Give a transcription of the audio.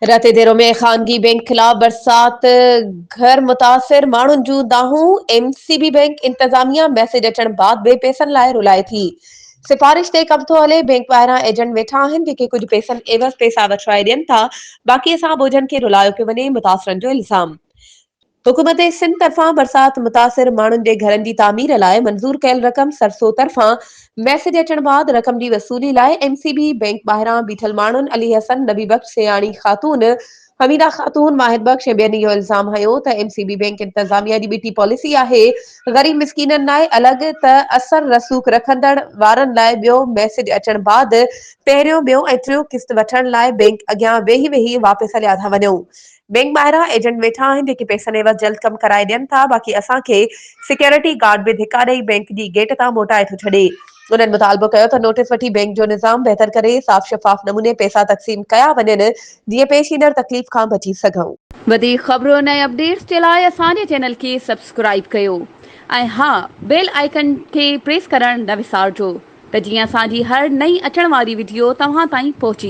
राते देरो में खानगी बैंक खिलाफ बरसात घर मुतासिर माण्हुनि जूं दाहूं एमसीबी बैंक इंतजामिया मैसेज अचण बाद बे पैसनि लाइ रुलाए थी। सिफारिश ते कम थो हले। बैंक ॿाहिरां एजेंट वेठा आहिनि जेके कुझु पैसनि एवज़ पैसा वठराए ॾियनि था। बाक़ी सां ॿोझनि खे रुलायो पियो वञे। मुतासिरनि जो इल्ज़ाम। हुकूमत सिंध तरफ़ां बरसात मुतासिर माण्हुनि जे घरनि जी तामीर लाइ मंज़ूर कयल रक़म सरसो तरफ़ां मैसेज अचण बाद रक़म जी वसूली लाइ एमसीबी बैंक ॿाहिरां बीठल माण्हुनि अली हसन, नबी बख्श, सियाणी ख़ातून, हमीदा ख़ातून, माहिर बख्श ऐं ॿियनि इहो इल्ज़ाम हयो त एमसीबी बैंक इंतज़ामिया जी ॿीठी पॉलिसी आहे ग़रीब मिसकीननि लाइ अलॻि त असर रसूख़ रखंदड़ वारनि लाइ ॿियो मैसेज अचण बाद पहिरियों, ॿियों ऐं टियों किस्त वठण लाइ बैंक अॻियां वेही वेही वापसि हलिया था वञूं। बैंक ॿाहिरां एजेंट वेठा आहिनि जेके पैसनि एवज़ जल्द कम कराए ॾियनि था। बाक़ी असांखे सिक्योरिटी गार्ड बि धिका ॾेई बैंक जी गेट तां मोटाए थो छॾे। उन्हनि मुतालबो कयो त नोटिस वठी बैंक जो निज़ाम बहितर करे साफ़ शफ़ाफ नमूने पैसा तक़सीम कया वञनि जीअं पेश ईंदड़ तकलीफ़ खां बची सघूं। वधीक ख़बरुनि ऐं अपडेट्स जे लाइ असांजे चैनल खे सब्सक्राइब कयो ऐं हा, बेल आइकन खे प्रेस करण न विसारजो त जीअं असांजी हर नई अचण वारी वीडियो तव्हां ताईं पहुची